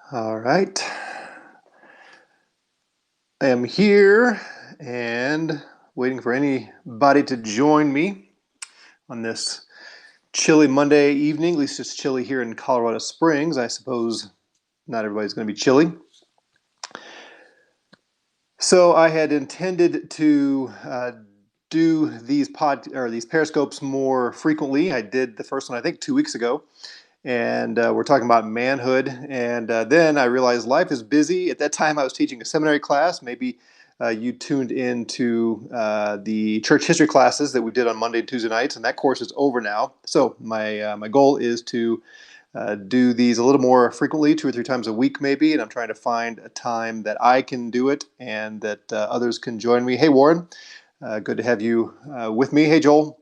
All right. I am here and waiting for anybody to join me on this chilly Monday evening. At least it's chilly here in Colorado Springs. I suppose not everybody's going to be chilly. So I had intended to do these periscopes more frequently. I did the first one, I think, 2 weeks ago. And we're talking about manhood. And then I realized life is busy. At that time, I was teaching a seminary class. Maybe you tuned into the church history classes that we did on Monday and Tuesday nights, and that course is over now. So my goal is to do these a little more frequently, 2 or 3 times a week, maybe. And I'm trying to find a time that I can do it and that others can join me. Hey, Warren, good to have you with me. Hey, Joel.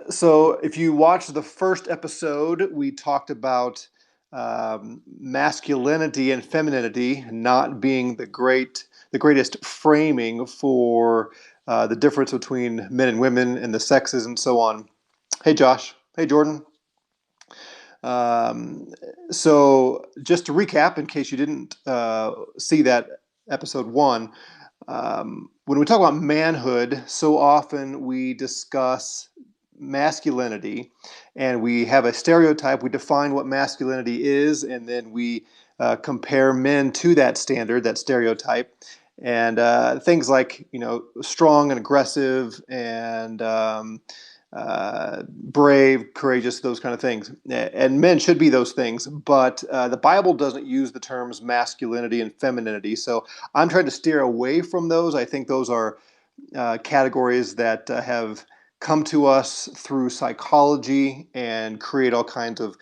So if you watched the first episode, we talked about masculinity and femininity not being the greatest framing for the difference between men and women and the sexes and so on. Hey, Josh. Hey, Jordan. Um, so just to recap, in case you didn't see that episode one, when we talk about manhood, so often we discuss masculinity and we have a stereotype. We define what masculinity is, and then we compare men to that standard, that stereotype. And things like, strong and aggressive and brave, courageous, those kind of things. And men should be those things, but the Bible doesn't use the terms masculinity and femininity. So I'm trying to steer away from those. I think those are categories that have come to us through psychology and create all kinds of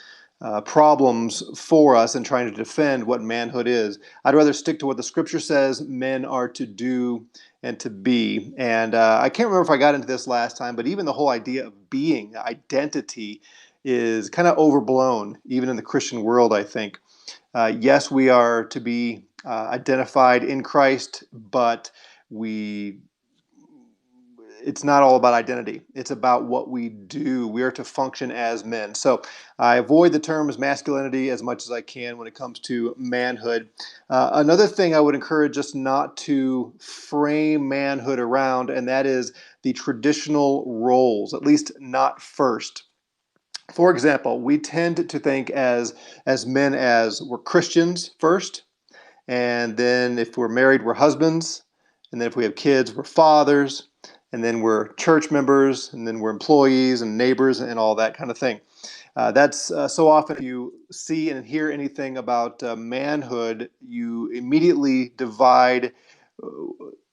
problems for us in trying to defend what manhood is. I'd rather stick to what the scripture says men are to do and to be. And I can't remember if I got into this last time, but even the whole idea of being, identity, is kind of overblown, even in the Christian world, I think. Yes, we are to be identified in Christ, but we it's not all about identity. It's about what we do. We are to function as men. So I avoid the terms masculinity as much as I can when it comes to manhood. Another thing I would encourage us not to frame manhood around, and that is the traditional roles, at least not first. For example, we tend to think as men as we're Christians first, and then if we're married, we're husbands, and then if we have kids, we're fathers, and then we're church members, and then we're employees and neighbors and all that kind of thing. That's so often if you see and hear anything about manhood, you immediately divide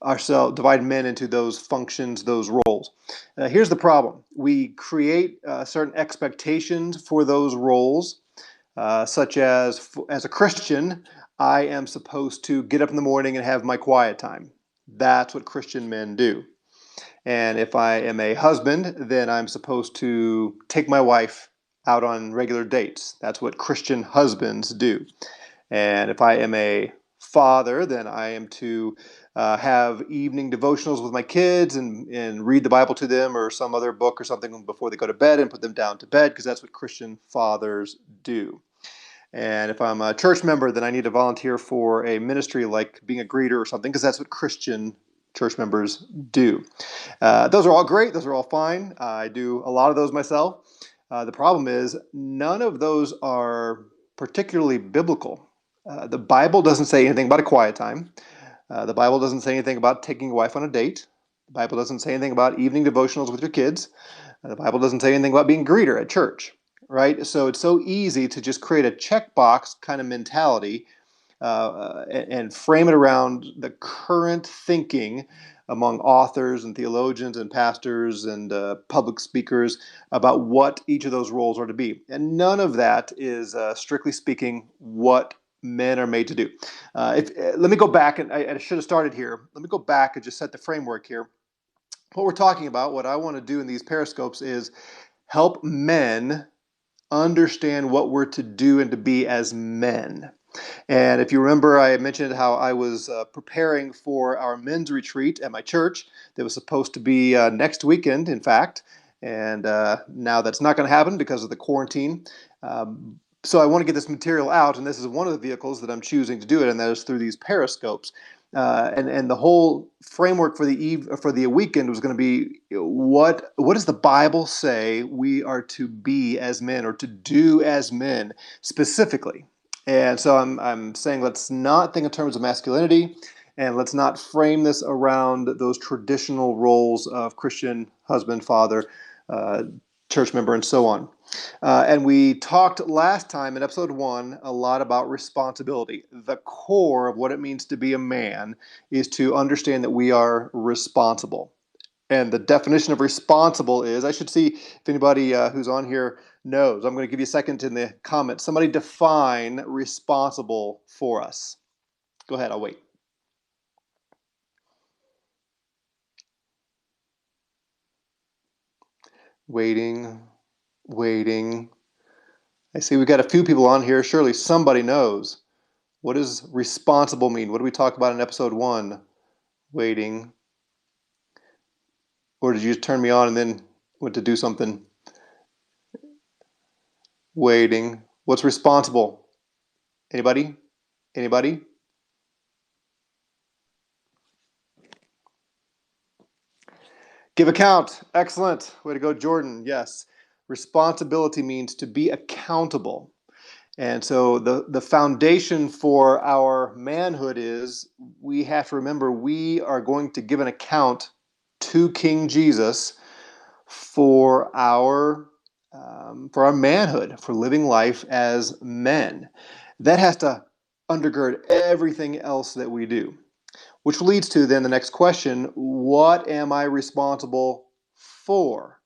men into those functions, those roles. Here's the problem: we create certain expectations for those roles, such as a Christian, I am supposed to get up in the morning and have my quiet time. That's what Christian men do. And if I am a husband, then I'm supposed to take my wife out on regular dates. That's what Christian husbands do. And if I am a father, then I am to have evening devotionals with my kids and read the Bible to them or some other book or something before they go to bed and put them down to bed, because that's what Christian fathers do. And if I'm a church member, then I need to volunteer for a ministry like being a greeter or something, because that's what Christian church members do. Those are all great. Those are all fine. I do a lot of those myself. The problem is none of those are particularly biblical. The Bible doesn't say anything about a quiet time. The Bible doesn't say anything about taking your wife on a date. The Bible doesn't say anything about evening devotionals with your kids. The Bible doesn't say anything about being a greeter at church, right? So it's so easy to just create a checkbox kind of mentality and frame it around the current thinking among authors and theologians and pastors and public speakers about what each of those roles are to be. And none of that is, strictly speaking, what men are made to do. Let me go back, and I should have started here. Let me go back and just set the framework here. What we're talking about, what I want to do in these periscopes, is help men understand what we're to do and to be as men. And if you remember, I mentioned how I was preparing for our men's retreat at my church that was supposed to be next weekend, in fact. And now that's not going to happen because of the quarantine. So I want to get this material out, and this is one of the vehicles that I'm choosing to do it, and that is through these periscopes. And the whole framework for the weekend was going to be what does the Bible say we are to be as men or to do as men specifically? And so I'm saying let's not think in terms of masculinity, and let's not frame this around those traditional roles of Christian husband, father, uh, church member, and so on. And we talked last time in episode 1 a lot about responsibility. The core of what it means to be a man is to understand that we are responsible. And the definition of responsible is, I should see if anybody who's on here knows. I'm going to give you a second in the comments. Somebody define responsible for us. Go ahead, I'll wait. Waiting. I see we've got a few people on here. Surely somebody knows. What does responsible mean? What did we talk about in episode 1? Waiting. Or did you just turn me on and then went to do something? Waiting. What's responsible? Anybody? Give account. Excellent. Way to go, Jordan. Yes. Responsibility means to be accountable. And so the foundation for our manhood is we have to remember we are going to give an account to King Jesus for our manhood, for living life as men. That has to undergird everything else that we do, which leads to then the next question: what am I responsible for?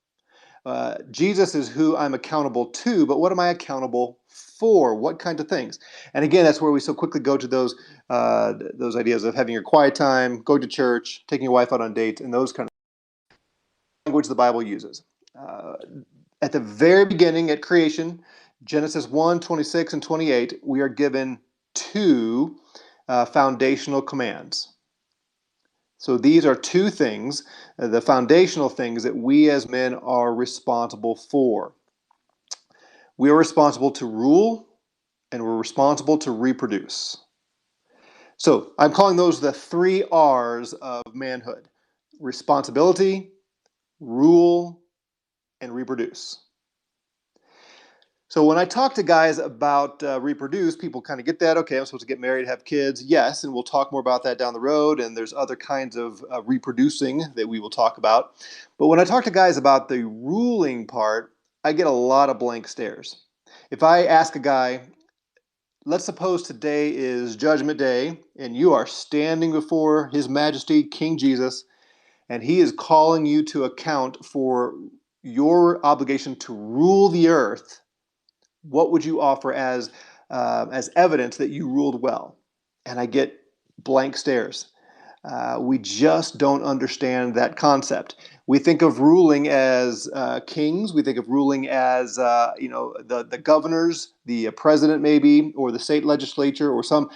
Jesus is who I'm accountable to, but what am I accountable for? What kinds of things? And again, that's where we so quickly go to those ideas of having your quiet time, going to church, taking your wife out on dates, and those kind of language the Bible uses. Uh, at the very beginning, at creation, Genesis 1:26 and 28, we are given two foundational commands. So these are two things, the foundational things that we as men are responsible for. We are responsible to rule, and we're responsible to reproduce. So I'm calling those the 3 R's of manhood: responsibility, rule, and reproduce. So when I talk to guys about reproduce, people kind of get that. Okay, I'm supposed to get married, have kids. Yes, and we'll talk more about that down the road. And there's other kinds of reproducing that we will talk about. But when I talk to guys about the ruling part, I get a lot of blank stares. If I ask a guy, let's suppose today is Judgment Day, and you are standing before His Majesty, King Jesus, and He is calling you to account for your obligation to rule the earth. What would you offer as evidence that you ruled well? And I get blank stares. We just don't understand that concept. We think of ruling as kings. We think of ruling as the governors, the president maybe, or the state legislature, or some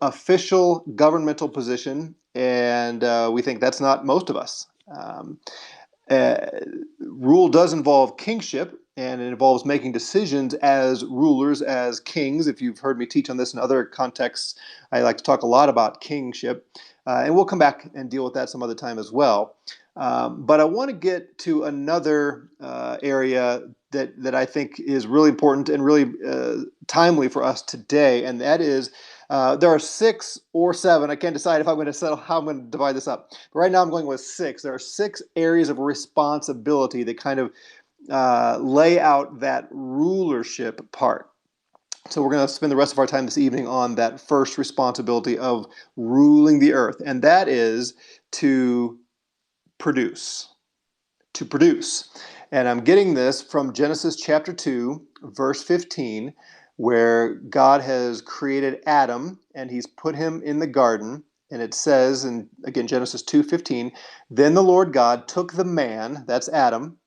official governmental position. And we think that's not most of us. Rule does involve kingship, and it involves making decisions as rulers, as kings. If you've heard me teach on this in other contexts, I like to talk a lot about kingship, and we'll come back and deal with that some other time as well. But I want to get to another area that I think is really important and really timely for us today, and that is there are 6 or 7. I can't decide if I'm going to settle how I'm going to divide this up. But right now I'm going with 6. There are 6 areas of responsibility that kind of lay out that rulership part. So we're going to spend the rest of our time this evening on that first responsibility of ruling the earth, and that is to produce. To produce. And I'm getting this from Genesis chapter 2, verse 15, where God has created Adam and He's put him in the garden. And it says, and again, Genesis 2:15, then the Lord God took the man, that's Adam,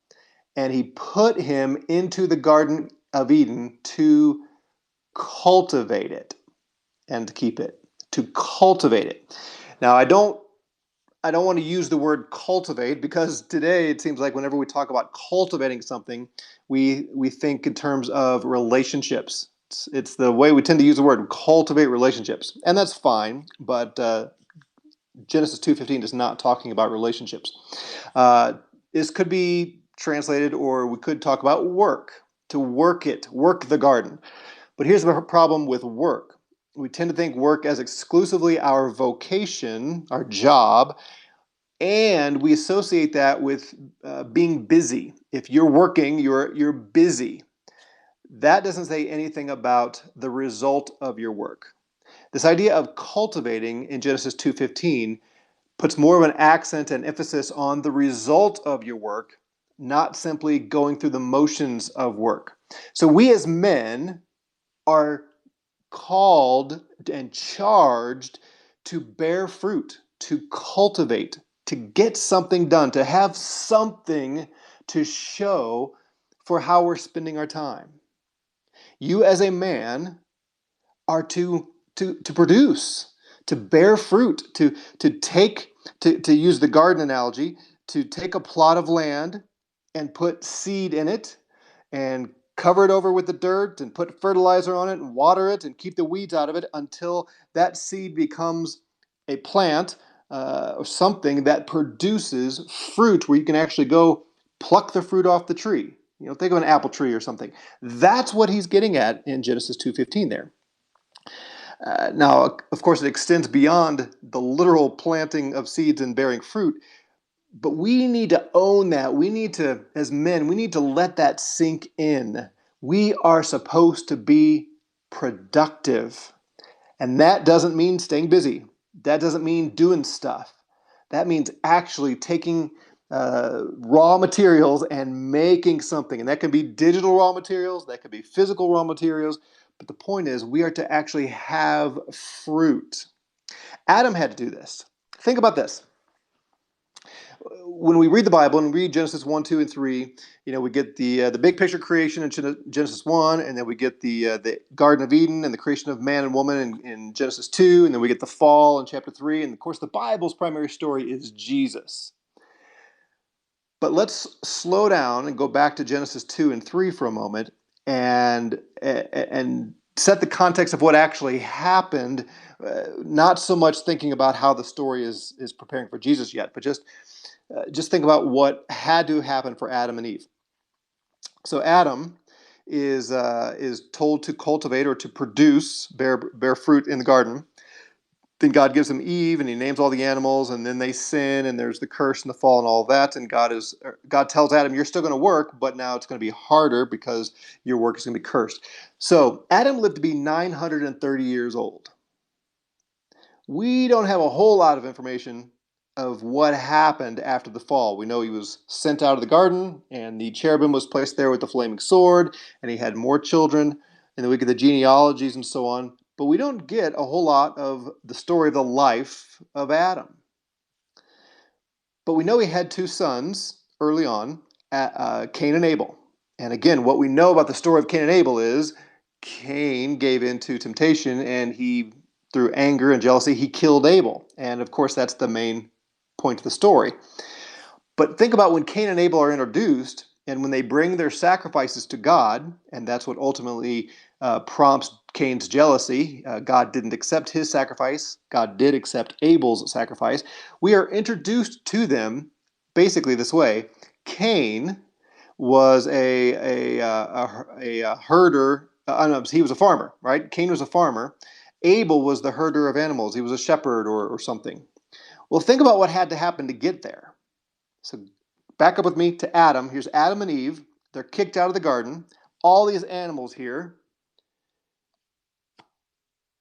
and He put him into the Garden of Eden to cultivate it and to keep it. To cultivate it. Now, I don't want to use the word cultivate, because today it seems like whenever we talk about cultivating something, we think in terms of relationships. It's the way we tend to use the word cultivate relationships, and that's fine. But Genesis 2:15 is not talking about relationships. Uh, this could be translated, or we could talk about work. To work it, work the garden. But here's the problem with work. We tend to think work as exclusively our vocation, our job, and we associate that with being busy. If you're working, you're busy. That doesn't say anything about the result of your work. This idea of cultivating in Genesis 2:15 puts more of an accent and emphasis on the result of your work, not simply going through the motions of work. So we as men are called and charged to bear fruit, to cultivate, to get something done, to have something to show for how we're spending our time. You as a man are to produce, to bear fruit, to use the garden analogy, to take a plot of land and put seed in it and cover it over with the dirt and put fertilizer on it and water it and keep the weeds out of it until that seed becomes a plant or something that produces fruit where you can actually go pluck the fruit off the tree. Think of an apple tree or something. That's what he's getting at in Genesis 2:15 there. Now, of course, it extends beyond the literal planting of seeds and bearing fruit, but we need to own that. We need to, as men, we need to let that sink in. We are supposed to be productive. And that doesn't mean staying busy. That doesn't mean doing stuff. That means actually taking raw materials and making something. And that can be digital raw materials, that could be physical raw materials. But the point is, we are to actually have fruit. Adam had to do this. Think about this. When we read the Bible and read Genesis 1, 2, and 3, we get the big picture creation in Genesis 1, and then we get the Garden of Eden and the creation of man and woman in Genesis 2, and then we get the fall in chapter 3, and of course the Bible's primary story is Jesus. But let's slow down and go back to Genesis 2 and 3 for a moment and set the context of what actually happened, not so much thinking about how the story is preparing for Jesus yet, but just think about what had to happen for Adam and Eve. So Adam is told to cultivate or to produce, bear fruit in the garden. Then God gives him Eve, and he names all the animals, and then they sin, and there's the curse and the fall and all that. And God tells Adam, "You're still going to work, but now it's going to be harder because your work is going to be cursed." So Adam lived to be 930 years old. We don't have a whole lot of information of what happened after the fall. We know he was sent out of the garden, and the cherubim was placed there with the flaming sword, and he had more children, and then we get the genealogies and so on. But we don't get a whole lot of the story of the life of Adam. But we know he had two sons early on, Cain and Abel. And again, what we know about the story of Cain and Abel is Cain gave in to temptation, and through anger and jealousy, he killed Abel. And of course, that's the main point of the story. But think about when Cain and Abel are introduced, and when they bring their sacrifices to God, and that's what ultimately prompts Cain's jealousy. God didn't accept his sacrifice. God did accept Abel's sacrifice. We are introduced to them basically this way. Cain was a herder. No, he was a farmer, right? Cain was a farmer. Abel was the herder of animals. He was a shepherd or something. Well, think about what had to happen to get there. So back up with me to Adam. Here's Adam and Eve. They're kicked out of the garden. All these animals here.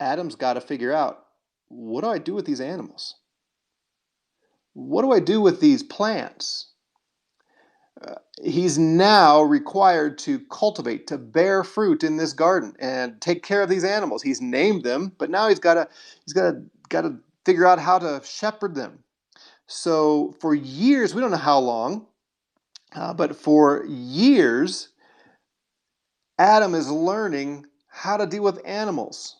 Adam's got to figure out, what do I do with these animals? What do I do with these plants? He's now required to cultivate, to bear fruit in this garden and take care of these animals. He's named them, but now he's got to figure out how to shepherd them. So for years, we don't know how long, but for years, Adam is learning how to deal with animals.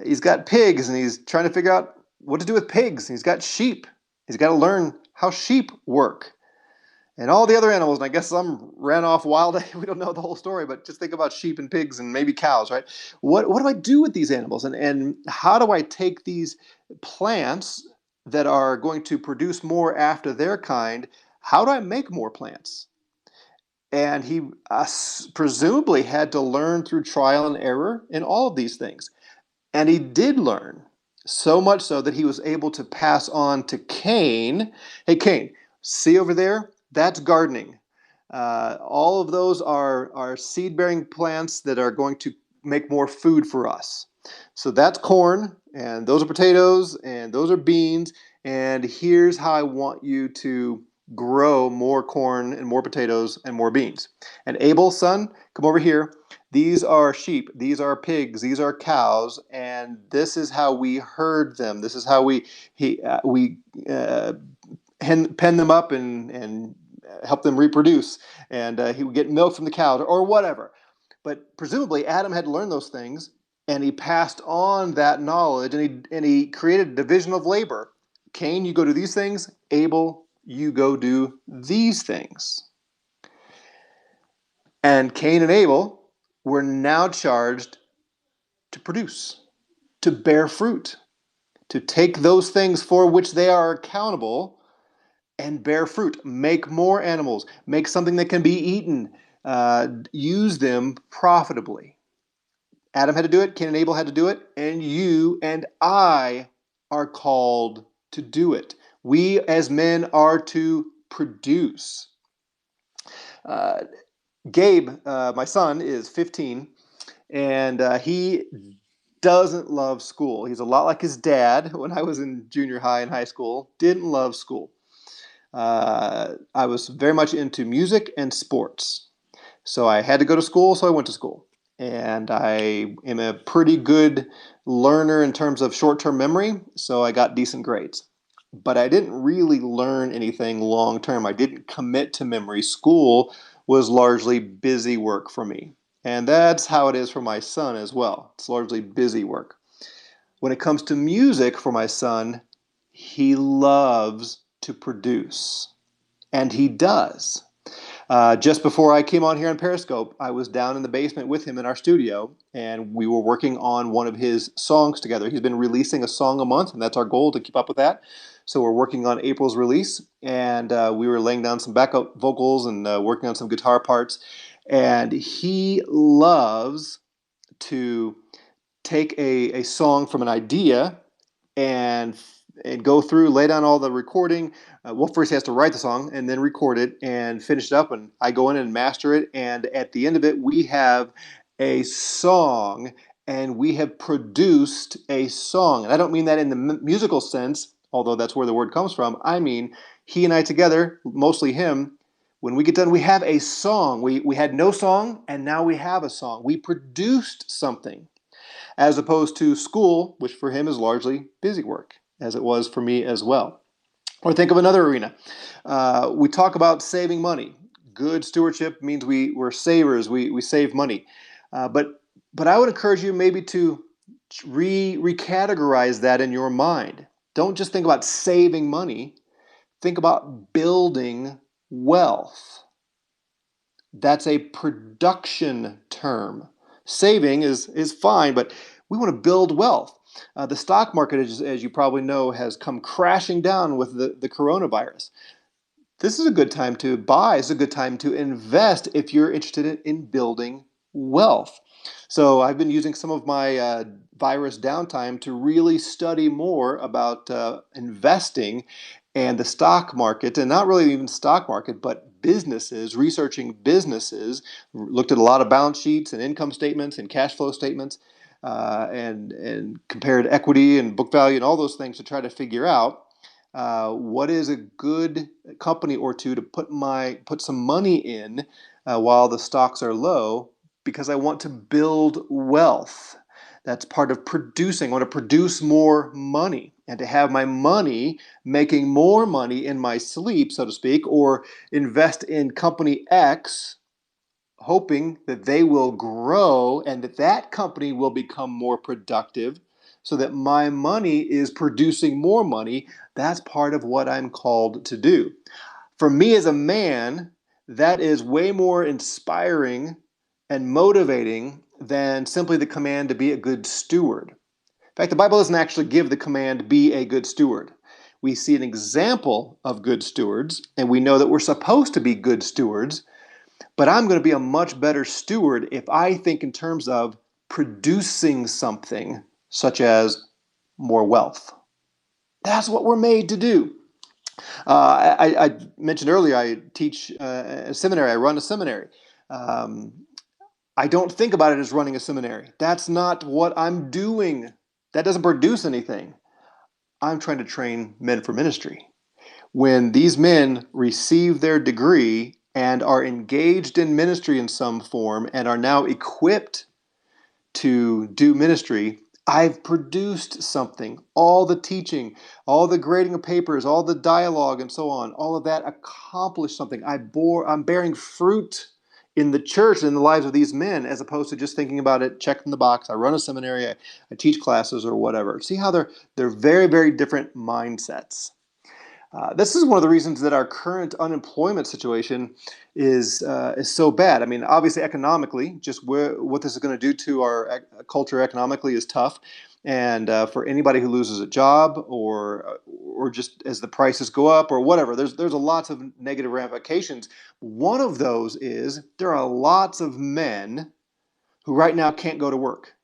He's got pigs, and he's trying to figure out what to do with pigs. He's got sheep. He's got to learn how sheep work. And all the other animals, and I guess some ran off wild. We don't know the whole story, but just think about sheep and pigs and maybe cows, right? What do I do with these animals? And how do I take these plants that are going to produce more after their kind? How do I make more plants? And he presumably had to learn through trial and error in all of these things. And he did learn, so much so that he was able to pass on to Cain. Hey, Cain, see over there? That's gardening. All of those are seed bearing plants that are going to make more food for us. So that's corn, and those are potatoes, and those are beans. And here's how I want you to grow more corn and more potatoes and more beans. And Abel, son, come over here. These are sheep, these are pigs, these are cows, and this is how we herd them. This is how we pen them up and help them reproduce, and he would get milk from the cows or whatever. But presumably Adam had learned those things, and he passed on that knowledge, and he created a division of labor. Cain, you go do these things. Abel, you go do these things. And Cain and Abel were now charged to produce, to bear fruit, to take those things for which they are accountable and bear fruit, make more animals, make something that can be eaten, use them profitably. Adam had to do it, Cain and Abel had to do it, and you and I are called to do it. We as men are to produce. Uh, Gabe, my son, is 15, and he doesn't love school. He's a lot like his dad when I was in junior high and high school. Didn't love school. I was very much into music and sports. So I had to go to school, so I went to school. And I am a pretty good learner in terms of short term memory, so I got decent grades. But I didn't really learn anything long term. I didn't commit to memory. School was largely busy work for me. And that's how it is for my son as well. It's largely busy work. When it comes to music for my son, he loves to produce. And he does. Just before I came on here on Periscope, I was down in the basement with him in our studio, and we were working on one of his songs together. He's been releasing a song a month, and that's our goal, to keep up with that. So we're working on April's release, and we were laying down some backup vocals and working on some guitar parts. And he loves to take a song from an idea and go through, lay down all the recording. Well, first he has to write the song and then record it and finish it up, and I go in and master it. And at the end of it, we have a song, and we have produced a song. And I don't mean that in the musical sense, although that's where the word comes from. I mean, he and I together, mostly him, when we get done, we have a song. We had no song, and now we have a song. We produced something, as opposed to school, which for him is largely busy work, as it was for me as well. Or think of another arena. We talk about saving money. Good stewardship means we're savers, we save money. But I would encourage you maybe to recategorize that in your mind. Don't just think about saving money, think about building wealth. That's a production term. Saving is fine, but we want to build wealth. The stock market, as you probably know, has come crashing down with the coronavirus. This is a good time to buy. It's a good time to invest if you're interested in building wealth. So I've been using some of my virus downtime to really study more about investing and the stock market, and not really even stock market, but businesses, researching businesses, looked at a lot of balance sheets and income statements and cash flow statements, and compared equity and book value and all those things to try to figure out what is a good company or two to put some money in while the stocks are low, because I want to build wealth. That's part of producing. I want to produce more money, and to have my money making more money in my sleep, so to speak, or invest in company X, hoping that they will grow and that company will become more productive so that my money is producing more money. That's part of what I'm called to do. For me as a man, that is way more inspiring and motivating than simply the command to be a good steward. In fact, the Bible doesn't actually give the command, be a good steward. We see an example of good stewards, and we know that we're supposed to be good stewards, but I'm going to be a much better steward if I think in terms of producing something, such as more wealth. That's what we're made to do. I mentioned earlier I teach a seminary. I run a seminary. Um, I don't think about it as running a seminary. That's not what I'm doing. That doesn't produce anything. I'm trying to train men for ministry. When these men receive their degree and are engaged in ministry in some form and are now equipped to do ministry, I've produced something. All the teaching, all the grading of papers, all the dialogue and so on, all of that accomplished something. I'm bearing fruit in the church and in the lives of these men, as opposed to just thinking about it, checking the box. I run a seminary, I teach classes or whatever. See how they're very, very different mindsets. This is one of the reasons that our current unemployment situation is so bad. I mean, obviously, economically, just what this is going to do to our culture economically is tough. And for anybody who loses a job, or just as the prices go up, or whatever, there's a lots of negative ramifications. One of those is there are lots of men who right now can't go to work,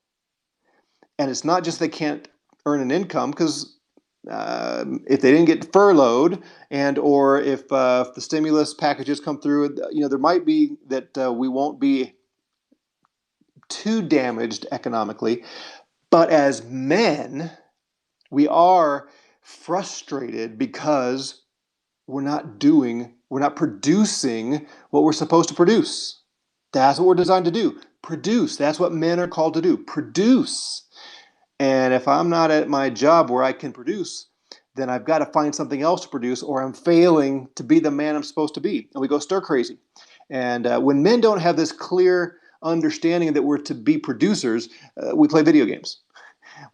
and it's not just they can't earn an income because if they didn't get furloughed, and or if the stimulus packages come through, there might be that we won't be too damaged economically. But as men, we are frustrated because we're not producing what we're supposed to produce. That's what we're designed to do. Produce. That's what men are called to do. Produce. And if I'm not at my job where I can produce, then I've got to find something else to produce, or I'm failing to be the man I'm supposed to be. And we go stir crazy. And when men don't have this clear understanding that we're to be producers, we play video games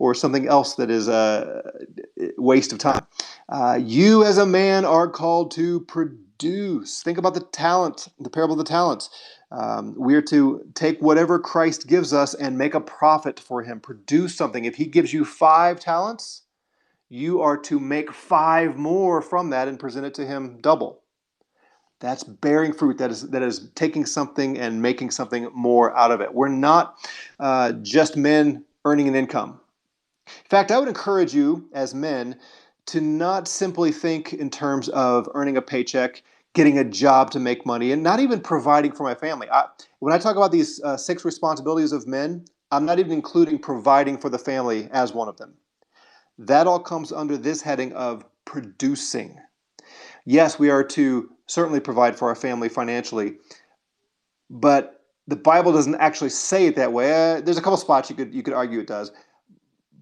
or something else that is a waste of time. You as a man are called to produce. Think about the parable of the talents. We are to take whatever Christ gives us and make a profit for him, produce something. If he gives you 5 talents, you are to make 5 more from that and present it to him double. That's bearing fruit. That is taking something and making something more out of it. We're not just men earning an income. In fact, I would encourage you as men to not simply think in terms of earning a paycheck, getting a job to make money, and not even providing for my family. When I talk about these 6 responsibilities of men, I'm not even including providing for the family as one of them. That all comes under this heading of producing. Yes, we are to certainly provide for our family financially, but the Bible doesn't actually say it that way. There's a couple spots you could argue it does.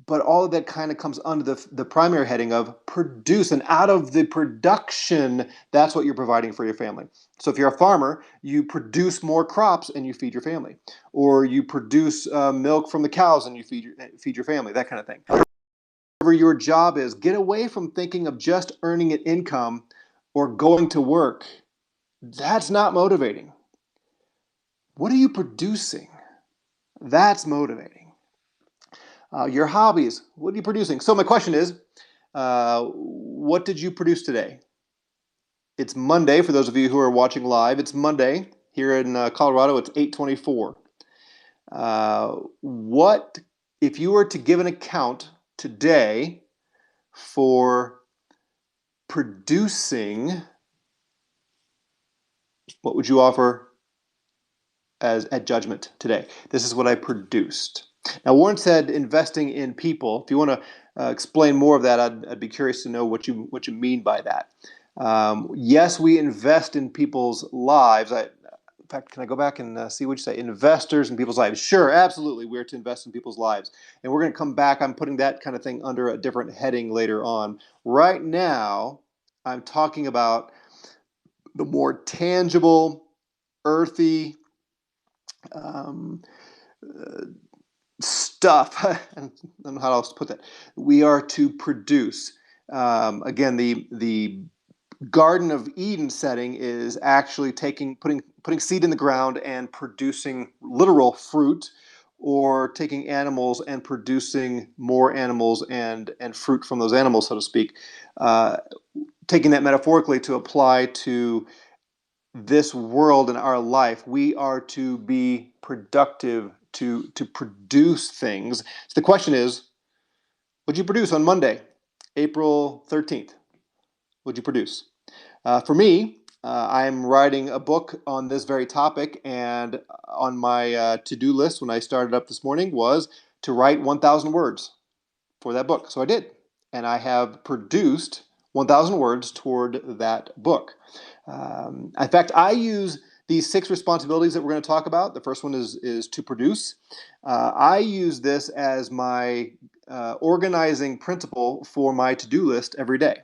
But all of that kind of comes under the primary heading of produce. And out of the production, that's what you're providing for your family. So if you're a farmer, you produce more crops and you feed your family. Or you produce milk from the cows and you feed your family, that kind of thing. Whatever your job is, get away from thinking of just earning an income or going to work. That's not motivating. What are you producing? That's motivating. Your hobbies, what are you producing? So my question is, what did you produce today? It's Monday, for those of you who are watching live. It's Monday. Here in Colorado, it's 8:24. What, if you were to give an account today for producing, what would you offer as at judgment today? This is what I produced. Now, Warren said investing in people. If you want to explain more of that, I'd be curious to know what you mean by that. Yes, we invest in people's lives. In fact, can I go back and see what you say? Investors in people's lives. Sure, absolutely. We're to invest in people's lives. And we're going to come back. I'm putting that kind of thing under a different heading later on. Right now, I'm talking about the more tangible, earthy, stuff. I don't know how else to put that. We are to produce. Again, the Garden of Eden setting is actually putting seed in the ground and producing literal fruit, or taking animals and producing more animals and fruit from those animals, so to speak. Uh, Taking that metaphorically to apply to this world and our life, we are to be productive, to produce things. So the question is, what'd you produce on Monday, April 13th? What'd you produce? For me, I'm writing a book on this very topic, and on my to-do list when I started up this morning was to write 1,000 words for that book. So I did, and I have produced 1,000 words toward that book. In fact, I use these 6 responsibilities that we're going to talk about. The first one is to produce. I use this as my organizing principle for my to-do list every day.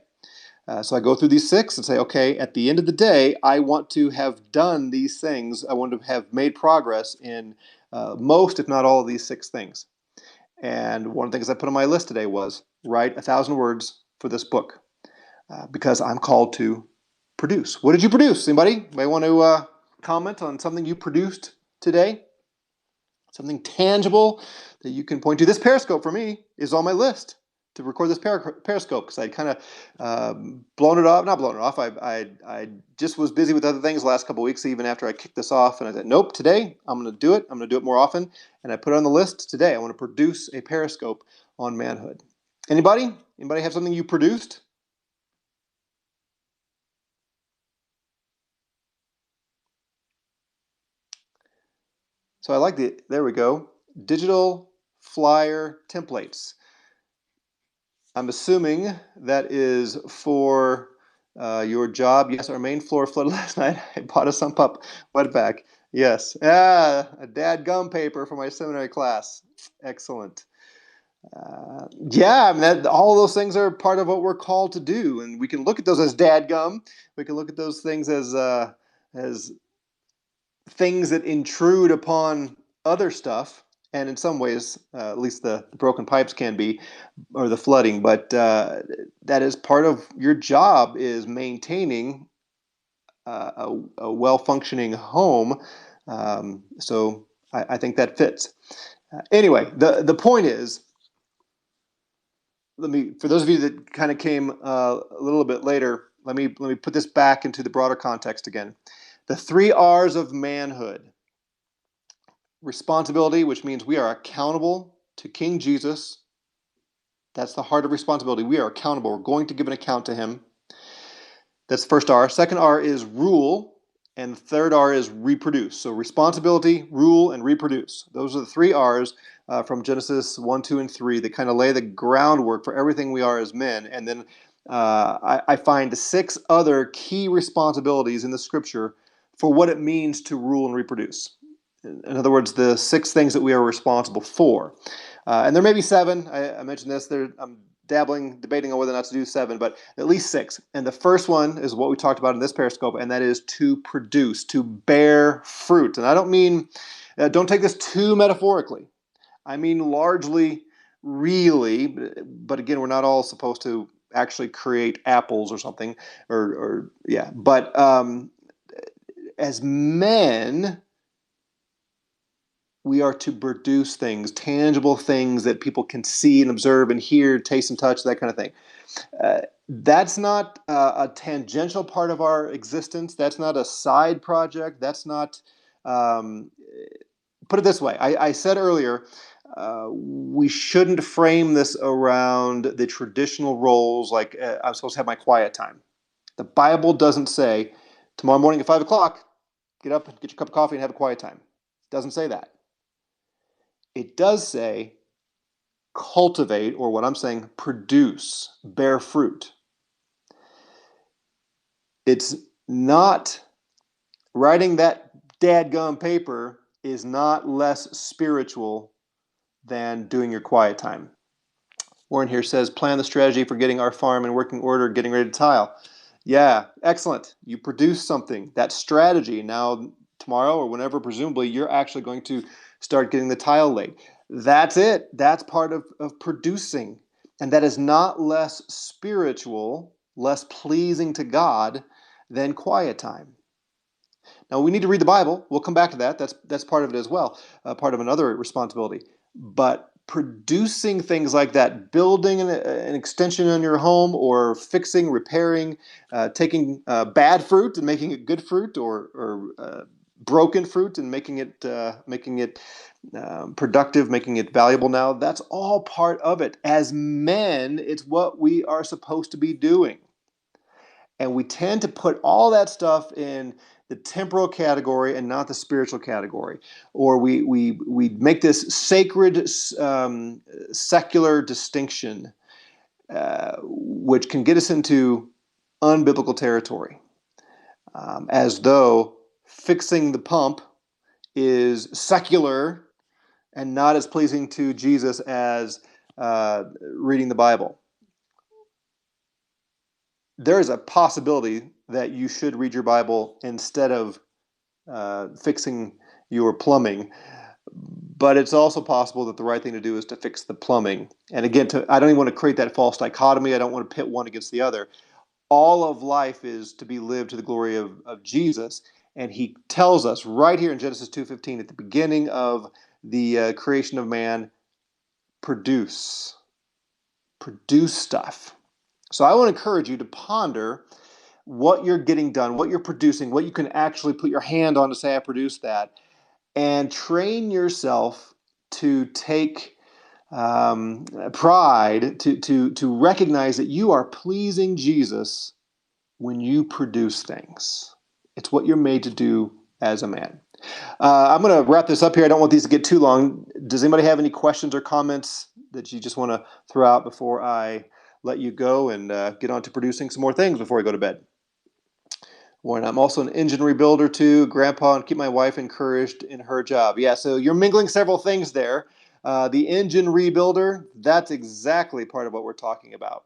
So I go through these 6 and say, okay, at the end of the day, I want to have done these things. I want to have made progress in most, if not all, of these 6 things. And one of the things I put on my list today was write 1,000 words for this book, because I'm called to produce. What did you produce? Anybody? May want to comment on something you produced today? Something tangible that you can point to. This Periscope for me is on my list to record this Periscope, because I'd kind of blown it off. Not blown it off. I just was busy with other things the last couple of weeks, even after I kicked this off. And I said, nope, today I'm going to do it. I'm going to do it more often. And I put it on the list today. I want to produce a Periscope on manhood. Anybody? Anybody have something you produced? So I like there we go, digital flyer templates. I'm assuming that is for your job. Yes, our main floor flooded last night. I bought a sump up wetback. Yes. A dad gum paper for my seminary class. Excellent. Yeah, I mean, all those things are part of what we're called to do, and we can look at those as dad gum. We can look at those things as things that intrude upon other stuff, and in some ways, at least the broken pipes can be, or the flooding. But that is part of your job, is maintaining a well-functioning home. So I think that fits. Anyway, the point is, for those of you that kind of came a little bit later, let me put this back into the broader context again. The 3 R's of manhood. Responsibility, which means we are accountable to King Jesus. That's the heart of responsibility. We are accountable. We're going to give an account to him. That's the first R. Second R is rule, and the third R is reproduce. So responsibility, rule, and reproduce. Those are the 3 R's from Genesis 1, 2, and 3 that kind of lay the groundwork for everything we are as men. And then I find 6 other key responsibilities in the Scripture for what it means to rule and reproduce. In other words, the 6 things that we are responsible for. And there may be 7. I mentioned this. I'm debating on whether or not to do 7, but at least 6. And the first one is what we talked about in this Periscope, and that is to produce, to bear fruit. And I don't mean, don't take this too metaphorically. I mean largely, really, but again, we're not all supposed to actually create apples or something, or yeah. But as men, we are to produce things, tangible things that people can see and observe and hear, taste and touch, that kind of thing. That's not a tangential part of our existence. That's not a side project. That's not, put it this way. I said earlier, we shouldn't frame this around the traditional roles, like I'm supposed to have my quiet time. The Bible doesn't say, tomorrow morning at 5 o'clock, get up, get your cup of coffee and have a quiet time. It doesn't say that. It does say cultivate, or what I'm saying, produce, bear fruit. It's not, writing that dadgum paper is not less spiritual than doing your quiet time. Warren here says, plan the strategy for getting our farm in working order, getting ready to tile. Yeah, excellent. You produce something. That strategy, now tomorrow or whenever, presumably, you're actually going to start getting the tile laid. That's it. That's part of producing. And that is not less spiritual, less pleasing to God than quiet time. Now, we need to read the Bible. We'll come back to that. That's part of it as well, part of another responsibility. But producing things like that, building an extension on your home, or fixing, repairing, taking bad fruit and making it good fruit, or broken fruit and making it productive, making it valuable now, that's all part of it. As men, it's what we are supposed to be doing. And we tend to put all that stuff in the temporal category and not the spiritual category. Or we make this sacred secular distinction, which can get us into unbiblical territory, as though fixing the pump is secular and not as pleasing to Jesus as reading the Bible. There is a possibility that you should read your Bible instead of fixing your plumbing, but it's also possible that the right thing to do is to fix the plumbing. And again, I don't even want to create that false dichotomy. I don't want to pit one against the other. All of life is to be lived to the glory of Jesus, and he tells us right here in Genesis 2:15, at the beginning of the creation of man, produce stuff. So I want to encourage you to ponder what you're getting done, what you're producing, what you can actually put your hand on to say, I produced that, and train yourself to take pride, to recognize that you are pleasing Jesus when you produce things. It's what you're made to do as a man. I'm going to wrap this up here. I don't want these to get too long. Does anybody have any questions or comments that you just want to throw out before I let you go and get on to producing some more things before I go to bed? Warren, I'm also an engine rebuilder too, grandpa, and keep my wife encouraged in her job. Yeah, so you're mingling several things there. The engine rebuilder, that's exactly part of what we're talking about.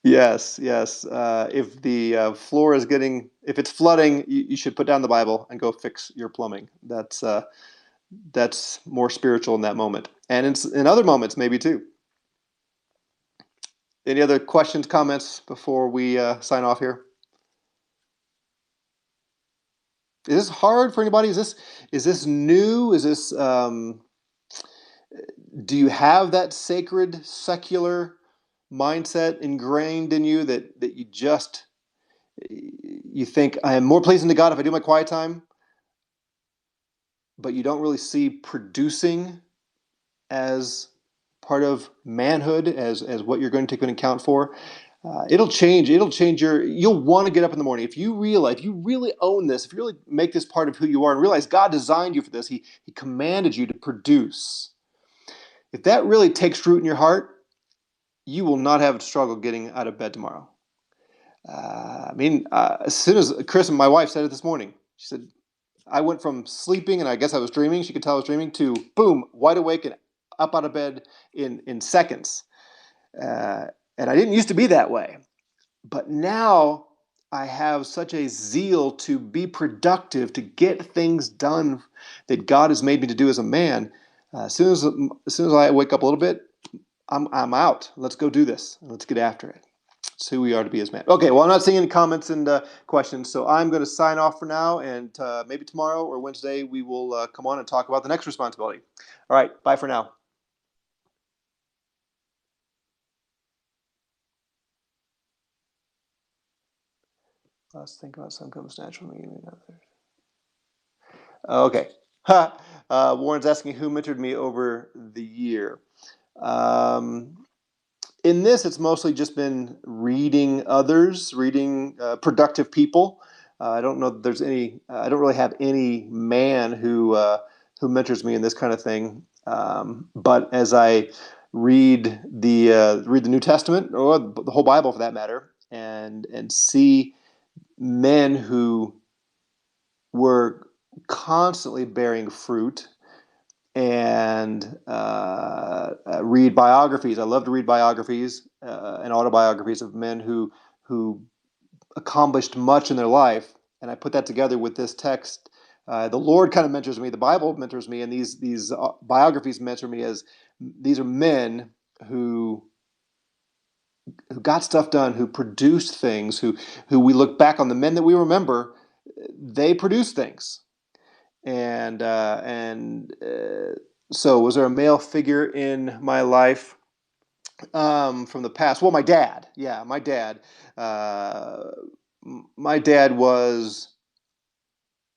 Yes, yes. If the floor is if it's flooding, you should put down the Bible and go fix your plumbing. That's more spiritual in that moment, and in other moments maybe too. Any other questions, comments before we sign off here? Is this hard for anybody? Is this new? Is this do you have that sacred secular mindset ingrained in you that you think I am more pleasing to God if I do my quiet time, but you don't really see producing as part of manhood, as what you're going to take an account for? It'll change you'll want to get up in the morning if you realize, if you really own this, if you really make this part of who you are and realize God designed you for this. He commanded you to produce. If that really takes root in your heart, you will not have a struggle getting out of bed tomorrow. As soon as Chris and my wife said it this morning, she said, I went from sleeping, and I guess I was dreaming, she could tell I was dreaming, to boom, wide awake and up out of bed in seconds. And I didn't used to be that way. But now I have such a zeal to be productive, to get things done that God has made me to do as a man. As soon as I wake up a little bit, I'm out. Let's go do this. Let's get after it. It's who we are to be as men. Okay, well, I'm not seeing any comments and questions, so I'm going to sign off for now, and maybe tomorrow or Wednesday we will come on and talk about the next responsibility. All right, bye for now. Let's think about some comes naturally. Okay. Warren's asking who mentored me over the year. In this, it's mostly just been reading others, reading productive people. I don't know that there's any. I don't really have any man who mentors me in this kind of thing. But as I read the New Testament, or the whole Bible for that matter, and see men who were constantly bearing fruit, and read biographies. I love to read biographies and autobiographies of men who accomplished much in their life, and I put that together with this text The Lord kind of mentors me. The Bible mentors me, and these biographies mentor me as these are men who got stuff done, who produced things, who we look back on, the men that we remember, they produced things. And so was there a male figure in my life from the past? Well, my dad. Yeah, my dad. Uh, my dad was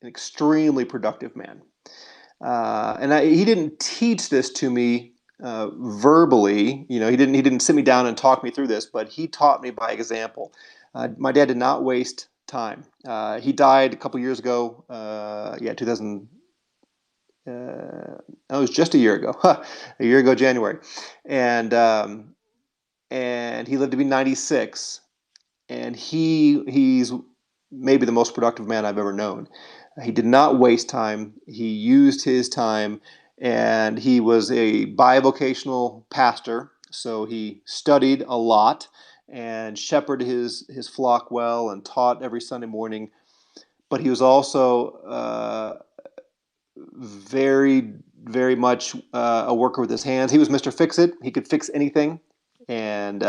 an extremely productive man. He didn't teach this to me verbally. He didn't sit me down and talk me through this, but he taught me by example. My dad did not waste time. He died a couple years ago. 2000. That was just a year ago. A year ago, January, and and he lived to be 96. And he's maybe the most productive man I've ever known. He did not waste time. He used his time, and he was a bivocational pastor. So he studied a lot and shepherded his flock well and taught every Sunday morning. But he was also very, very much a worker with his hands. He was Mr. Fix It. He could fix anything. And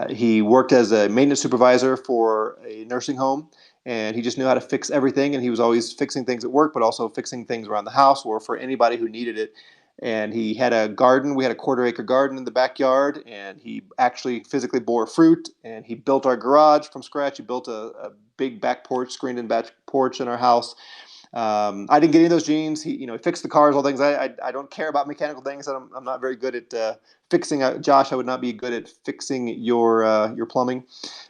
he worked as a maintenance supervisor for a nursing home, and he just knew how to fix everything. And he was always fixing things at work, but also fixing things around the house or for anybody who needed it. And he had a garden. We had a quarter-acre garden in the backyard, and he actually physically bore fruit. And he built our garage from scratch. He built a big back porch, screened-in back porch in our house. I didn't get any of those genes. He fixed the cars, all things. I don't care about mechanical things. I'm not very good at fixing. Josh, I would not be good at fixing your plumbing.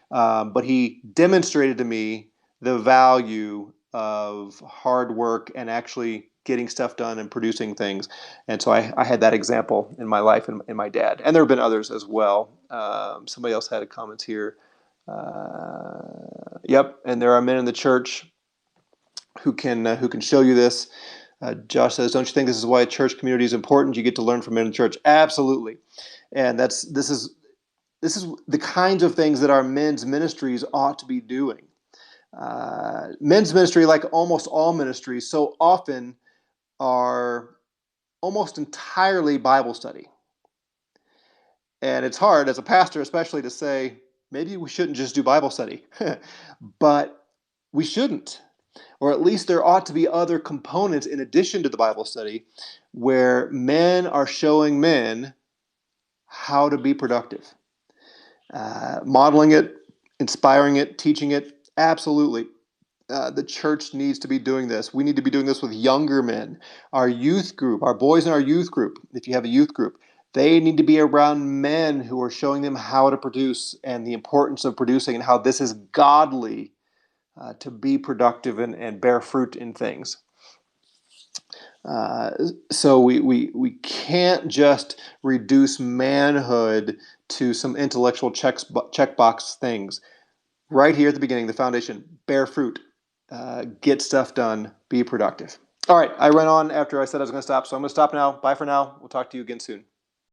But he demonstrated to me the value of hard work and actually getting stuff done and producing things. And so I had that example in my life and in my dad. And there have been others as well. Somebody else had a comment here. Yep, and there are men in the church who can show you this. Josh says, "Don't you think this is why a church community is important? You get to learn from men in the church." Absolutely, and this is the kinds of things that our men's ministries ought to be doing. Men's ministry, like almost all ministries, so often are almost entirely Bible study, and it's hard as a pastor, especially, to say maybe we shouldn't just do Bible study, but we shouldn't. Or at least there ought to be other components in addition to the Bible study where men are showing men how to be productive. Modeling it, inspiring it, teaching it, absolutely. The church needs to be doing this. We need to be doing this with younger men. Our youth group, our boys in our youth group, if you have a youth group, they need to be around men who are showing them how to produce and the importance of producing and how this is godly. To be productive and bear fruit in things. So we can't just reduce manhood to some intellectual checkbox things. Right here at the beginning, the foundation, bear fruit, get stuff done, be productive. All right, I ran on after I said I was going to stop, so I'm going to stop now. Bye for now. We'll talk to you again soon.